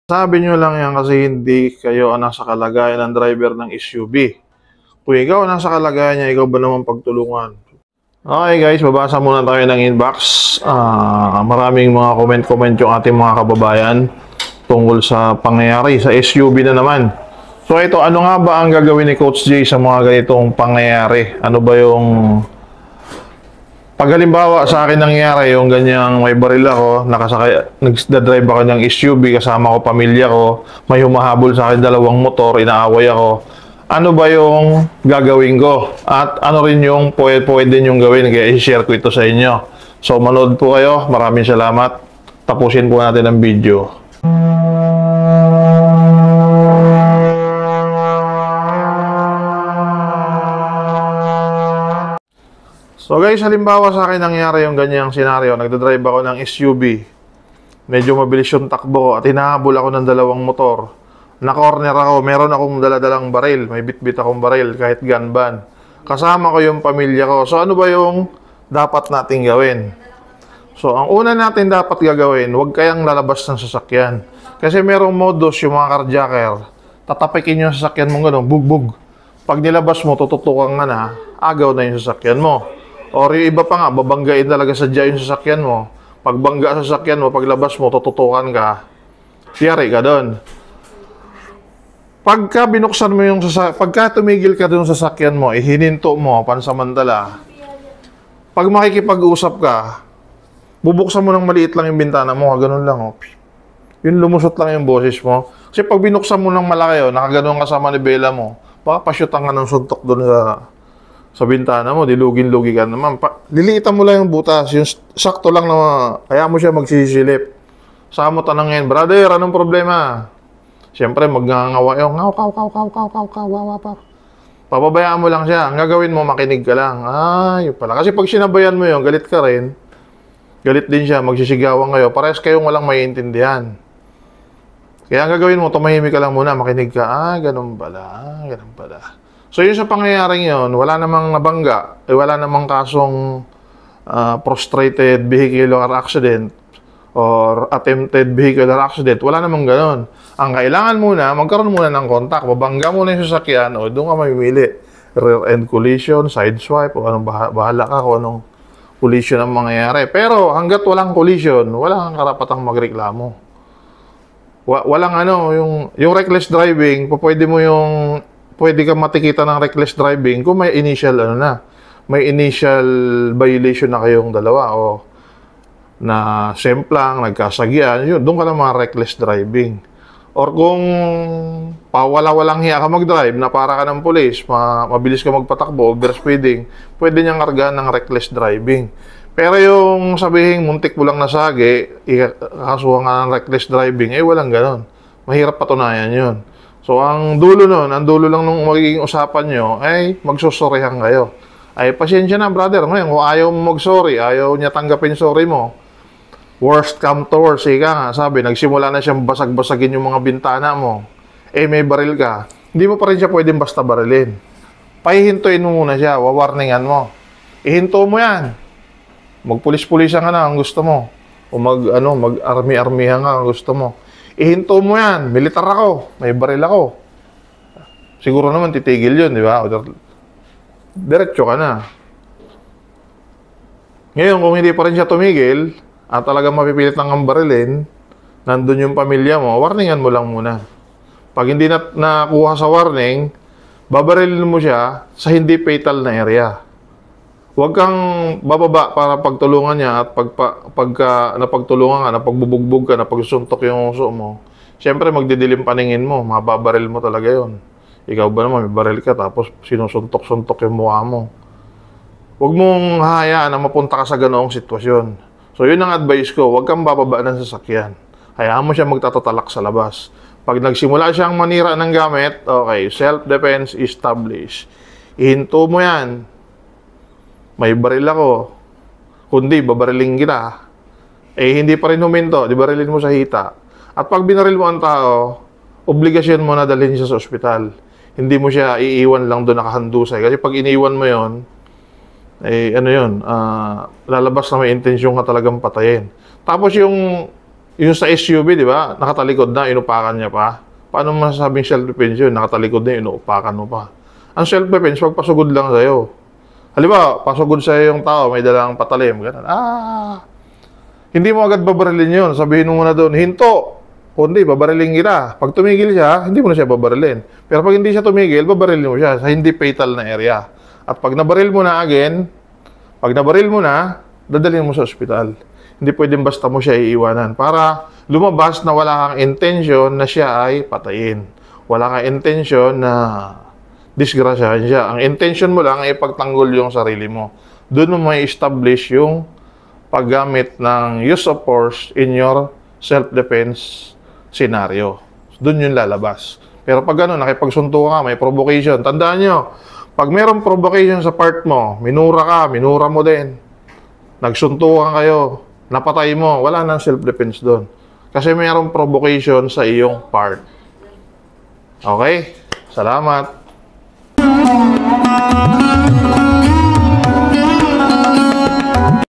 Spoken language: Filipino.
Sabi nyo lang yan kasi hindi kayo ang nasa kalagayan ng driver ng SUV. Kung ikaw ang nasa kalagayan niya, ikaw ba naman pagtulungan? Okay guys, babasa muna tayo ng inbox. Maraming mga comment-comment yung ating mga kababayan tungkol sa pangyayari sa SUV na naman. So ito, ano nga ba ang gagawin ni Coach Jay sa mga ganitong pangyayari? Ano ba yung... Pag halimbawa sa akin nangyari yung ganyang may baril ako, nagdadrive ako ng SUV, kasama ko pamilya ko, may humahabol sa akin dalawang motor, inaaway ako. Ano ba yung gagawin ko? At ano rin yung pwede nyong gawin? Kaya i-share ko ito sa inyo. So manood po kayo. Maraming salamat. Tapusin po natin ang video. So guys, halimbawa sa akin nangyari yung ganyang senaryo. Nagdadrive ako ng SUV. Medyo mabilis yung takbo at hinahabol ako ng dalawang motor. Na-corner ako, meron akong daladalang baril. May bitbit akong baril kahit gun ban. Kasama ko yung pamilya ko. So ano ba yung dapat nating gawin? So ang una natin dapat gagawin, huwag kayang lalabas ng sasakyan. Kasi merong modus yung mga carjacker. Tatapikin yung sasakyan mo gano'n, bugbog. Pag nilabas mo, tututukan ka na, agaw na yung sasakyan mo. Or yung iba pa nga, babanggain talaga sadya yung sasakyan mo. Pagbangga sa sasakyan mo, paglabas mo, tututukan ka. Tiyari ka doon. Pagka binuksan mo yung sasakyan, pagka tumigil ka doon sa sasakyan mo, hininto mo, pansamantala. Pag makikipag-usap ka, bubuksan mo ng maliit lang yung bintana mo, ganun lang. Oh. Yung lumusot lang yung boses mo. Kasi pag binuksan mo ng malaki, nakaganon ka sa manibela mo, baka pasyutan ka ng suntok doon sa bintana mo, dilugin-lugi ka naman. Liliitan mo lang yung butas, yung sakto lang na kaya mo siya magsisilip. Saka mo tanongin, brother, anong problema? Siyempre, magngangawa yung pababayaan mo lang siya. Ang gagawin mo, makinig ka lang. Yun pala. Kasi pag sinabayan mo yun, galit ka rin. Galit din siya, magsisigawan kayo. Parehas kayong walang maiintindihan. Kaya ang gagawin mo, tumahimik ka lang muna, makinig ka. Ganun pala, ganun pala. So yun sa pangyayaring yun, wala namang nabangga, wala namang kasong prostrated vehicular accident or attempted vehicular accident, wala namang ganon. Ang kailangan muna, magkaroon muna ng contact, babangga muna yung sasakyan, o doon ka mamimili. Rear end collision, side swipe, o anong bahala ka kung anong collision ang mangyayari. Pero hanggat walang collision, wala kang karapatang magreklamo. Walang yung reckless driving, pwede kang matikita ng reckless driving kung may initial may initial violation na kayong dalawa o na semplang, nagkasagyan, yun, doon ka na mga reckless driving. Or kung pawala-walang hiya ka mag-drive na para ka ng pulis, mabilis ka magpatakbo, overspeeding, pwede niyang kargahan ng reckless driving. Pero yung sabihin, muntik mo lang nasagi, kasuhan ka ng reckless driving, walang ganon. Mahirap patunayan yun. So, ang dulo lang nung magiging usapan nyo, ay magsusorihan kayo. Ay, pasensya na, brother. Ngayon, kung ayaw mo mag-sorry, ayaw niya tanggapin sorry mo, worst come to worst, ika nga, sabi, nagsimula na siyang basag-basagin yung mga bintana mo. May baril ka. Hindi mo pa rin siya pwedeng basta barilin. Pahihintuin mo muna siya, wawarningan mo. Ihinto mo yan. Magpulis-pulisan ka na ang gusto mo. O mag-army-armihan ka ang gusto mo. Ihinto mo yan. Militar ako. May baril ako. Siguro naman titigil yun, di ba? Diretso ka na. Ngayon, kung hindi pa rin siya tumigil, at talagang mapipilit lang ang barilin, nandun yung pamilya mo, warningan mo lang muna. Pag hindi nakuha sa warning, babarilin mo siya sa hindi fatal na area. Huwag kang bababa para pagtulungan niya at pagka napagtulungan ka, napagbubugbog ka, napagsuntok yung uso mo, siyempre magdidilim paningin mo, mababaril mo talaga yon. Ikaw ba naman, may baril ka tapos sinusuntok-suntok yung mukha mo. Huwag mong hahayaan na mapunta ka sa ganoong sitwasyon. So yun ang advice ko, huwag kang bababa ng sasakyan. Hayaan mo siya magtatatalak sa labas. Pag nagsimula siyang manira ng gamit, okay, self-defense established. Ihinto mo yan. May baril ako, kundi babariling kita, hindi pa rin huminto, di barilin mo sa hita. At pag binaril mo ang tao, obligasyon mo na dalhin siya sa ospital. Hindi mo siya iiwan lang doon nakahandusay. Kasi pag iniwan mo yon, lalabas na may intensyon ka talagang patayin. Tapos yung Yung sa SUV, di ba? Nakatalikod na, inupakan niya pa. Paano masasabing self-defense yun? Nakatalikod na, inupakan mo pa. Ang self-defense, pag pasugod lang sa'yo. Halimbawa, pasugod sa'yo yung tao, may dalang patalim. Ganun. Hindi mo agad babarilin yun. Sabihin mo muna doon, hinto. Kundi, babarilin kita. Pag tumigil siya, hindi mo na siya babarilin. Pero pag hindi siya tumigil, babarilin mo siya sa hindi fatal na area. At pag nabaril mo na again, pag nabaril mo na, dadalhin mo sa ospital. Hindi pwedeng basta mo siya iiwanan. Para lumabas na wala kang intention na siya ay patayin. Wala kang intention na disgrasyahan siya. Ang intention mo lang ay ipagtanggol yung sarili mo. Doon mo may establish yung paggamit ng use of force in your self-defense scenario. Doon yung lalabas. Pero pag ano, nakipagsunto ka, may provocation. Tandaan nyo, pag mayroong provocation sa part mo, minura ka, minura mo din. Nagsuntukan kayo, napatay mo, wala nang self-defense doon. Kasi mayroong provocation sa iyong part. Okay? Salamat.